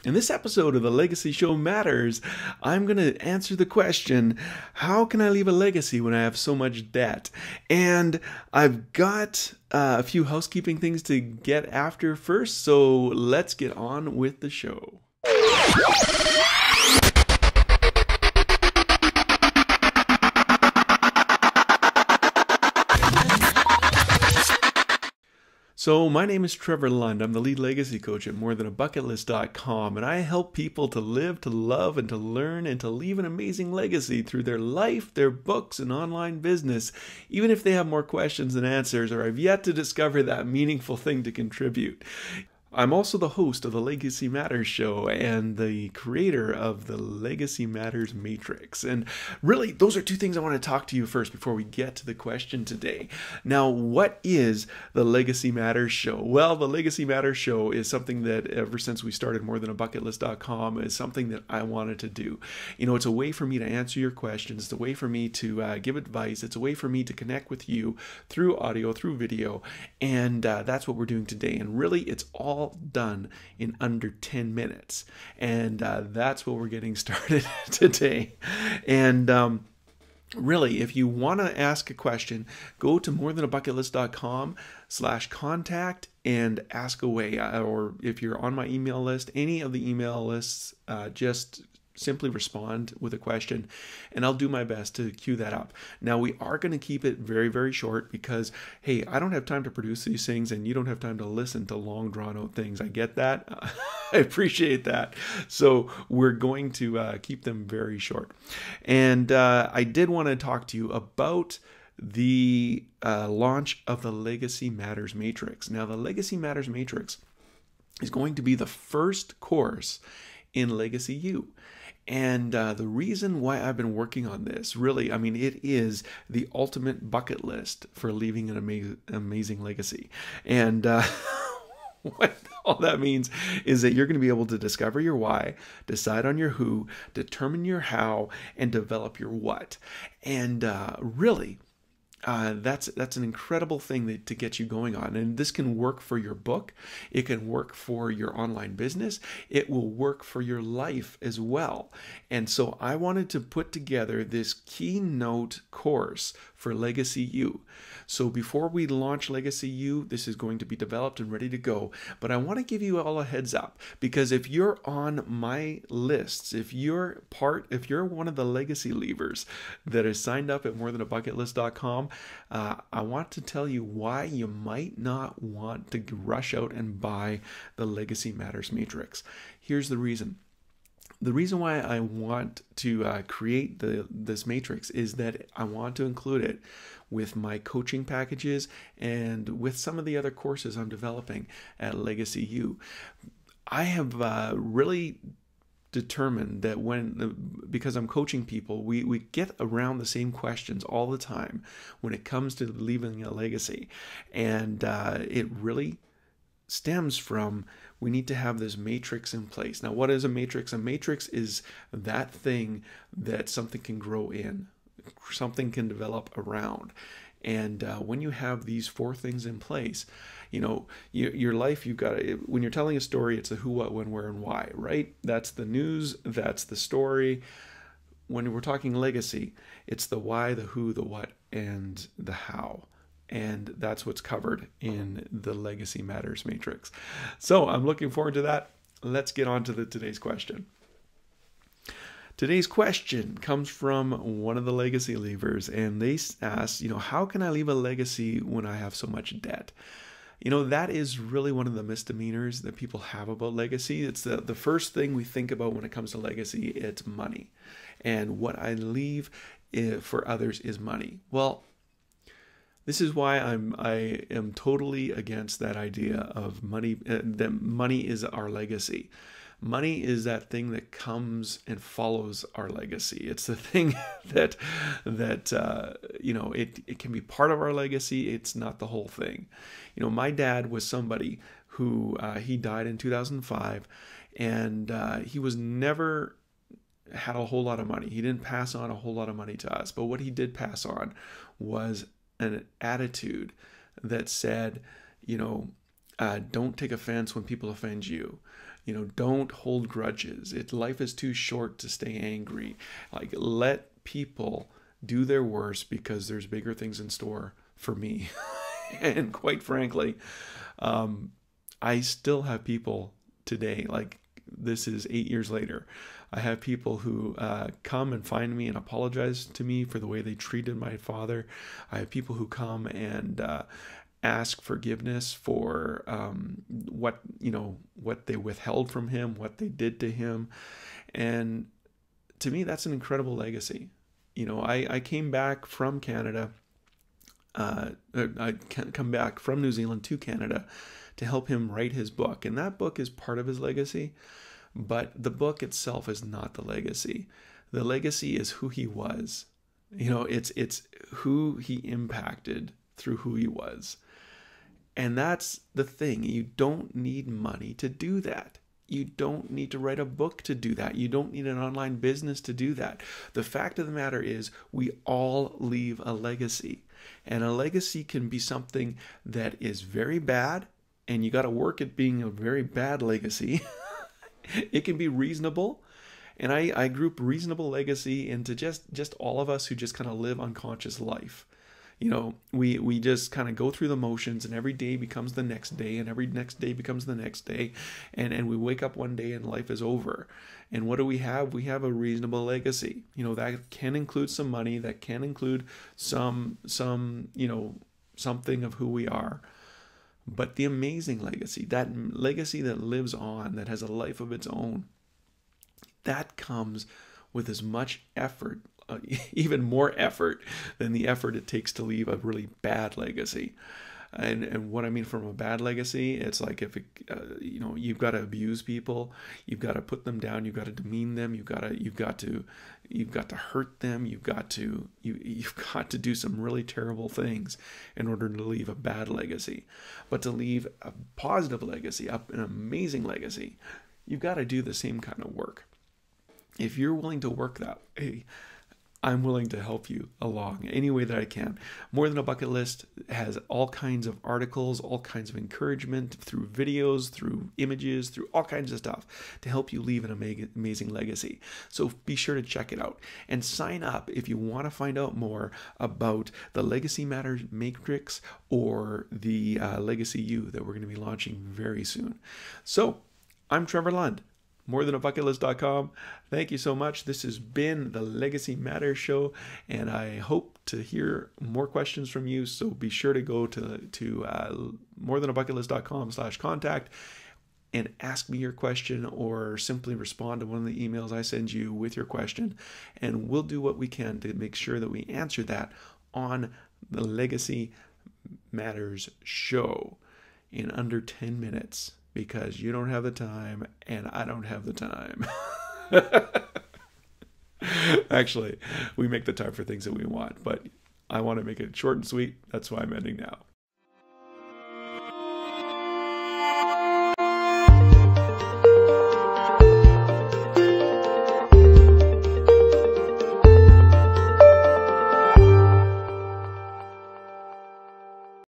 In this episode of the Legacy Show Matters, I'm going to answer the question, how can I leave a legacy when I have so much debt? And I've got a few housekeeping things to get after first, so let's get on with the show. So my name is Trevor Lund. I'm the lead legacy coach at morethan-a-bucketlist.com, and I help people to live, to love, and to learn, and to leave an amazing legacy through their life, their books, and online business, even if they have more questions than answers or have yet to discover that meaningful thing to contribute. I'm also the host of the Legacy Matters show and the creator of the Legacy Matters Matrix. And really, those are two things I want to talk to you first before we get to the question today. Now, what is the Legacy Matters show? Well, the Legacy Matters show is something that ever since we started morethan-a-bucketlist.com is something that I wanted to do. You know, it's a way for me to answer your questions. It's a way for me to give advice. It's a way for me to connect with you through audio, through video. And that's what we're doing today. And really, it's all done in under 10 minutes. And that's what we're getting started today. And really, if you want to ask a question, go to morethan-a-bucketlist.com/contact and ask away. Or if you're on my email list, any of the email lists, just simply respond with a question and I'll do my best to queue that up. Now, we are going to keep it very, very short because, hey, I don't have time to produce these things and you don't have time to listen to long drawn out things. I get that. I appreciate that. So we're going to keep them very short. And I did want to talk to you about the launch of the Legacy Matters Matrix. Now, the Legacy Matters Matrix is going to be the first course in Legacy U. And the reason why I've been working on this, really, I mean, it is the ultimate bucket list for leaving an amazing legacy. And what all that means is that you're going to be able to discover your why, decide on your who, determine your how, and develop your what. And really, that's an incredible thing to get you going on. And this can work for your book. It can work for your online business. It will work for your life as well. And so I wanted to put together this keynote course for Legacy U. So before we launch Legacy U, this is going to be developed and ready to go. But I want to give you all a heads up, because if you're on my lists, if you're one of the legacy leavers that is signed up at morethan-a-bucketlist.com, I want to tell you why you might not want to rush out and buy the Legacy Matters Matrix. Here's the reason. The reason why I want to create this matrix is that I want to include it with my coaching packages and with some of the other courses I'm developing at Legacy U. I have really determined that because I'm coaching people, we get around the same questions all the time when it comes to leaving a legacy. And it really stems from, we need to have this matrix in place. Now, what is a matrix? A matrix is that thing that something can grow in, something can develop around. And when you have these four things in place, you know, your life, when you're telling a story, it's the who, what, when, where, and why, right? That's the news, that's the story. When we're talking legacy, it's the why, the who, the what, and the how. And that's what's covered in the Legacy Matters Matrix. So I'm looking forward to that. Let's get on to today's question. Today's question comes from one of the legacy leavers, and they ask, you know, how can I leave a legacy when I have so much debt? You know, that is really one of the misdemeanors that people have about legacy. It's the first thing we think about when it comes to legacy. It's money. And what I leave for others is money. Well, this is why I am totally against that idea of money, that money is our legacy. Money is that thing that comes and follows our legacy. It's the thing that you know, it can be part of our legacy. It's not the whole thing. You know, my dad was somebody who he died in 2005, and he was never had a whole lot of money. He didn't pass on a whole lot of money to us, but what he did pass on was an attitude that said, you know, Don't take offense when people offend you. You know, don't hold grudges. Life is too short to stay angry. Like, let people do their worst, because there's bigger things in store for me. And quite frankly, I still have people today, like, this is 8 years later. I have people who come and find me and apologize to me for the way they treated my father. I have people who come and ask forgiveness for what they withheld from him, what they did to him. And to me, that's an incredible legacy. You know, I came back from Canada. I come back from New Zealand to Canada to help him write his book. And that book is part of his legacy, but the book itself is not the legacy. The legacy is who he was. You know, it's who he impacted through who he was. And that's the thing. You don't need money to do that. You don't need to write a book to do that. You don't need an online business to do that. The fact of the matter is, we all leave a legacy. And a legacy can be something that is very bad, and you got to work at being a very bad legacy. It can be reasonable. And I group reasonable legacy into just all of us who just kind of live unconscious life. You know, we just kind of go through the motions, and every day becomes the next day, and every next day becomes the next day. And we wake up one day and life is over. And what do we have? We have a reasonable legacy. You know, that can include some money, that can include some something of who we are. But the amazing legacy, that legacy that lives on, that has a life of its own, that comes with as much effort, even more effort than the effort it takes to leave a really bad legacy. And what I mean from a bad legacy, it's like if you've got to abuse people, you've got to put them down, you've got to demean them, you've got to hurt them, you've got to do some really terrible things in order to leave a bad legacy. But to leave a positive legacy, an amazing legacy, you've got to do the same kind of work. If you're willing to work that way, I'm willing to help you along any way that I can. More Than a Bucket List has all kinds of articles, all kinds of encouragement through videos, through images, through all kinds of stuff to help you leave an amazing legacy. So be sure to check it out and sign up if you want to find out more about the Legacy Matters Matrix or the Legacy U that we're going to be launching very soon. So I'm Trevor Lund. morethan-a-bucketlist.com. Thank you so much. This has been the Legacy Matters Show, and I hope to hear more questions from you. So be sure to go to morethan-a-bucketlist.com/contact and ask me your question, or simply respond to one of the emails I send you with your question, and we'll do what we can to make sure that we answer that on the Legacy Matters Show in under 10 minutes. Because you don't have the time, and I don't have the time. Actually, we make the time for things that we want, but I want to make it short and sweet. That's why I'm ending now.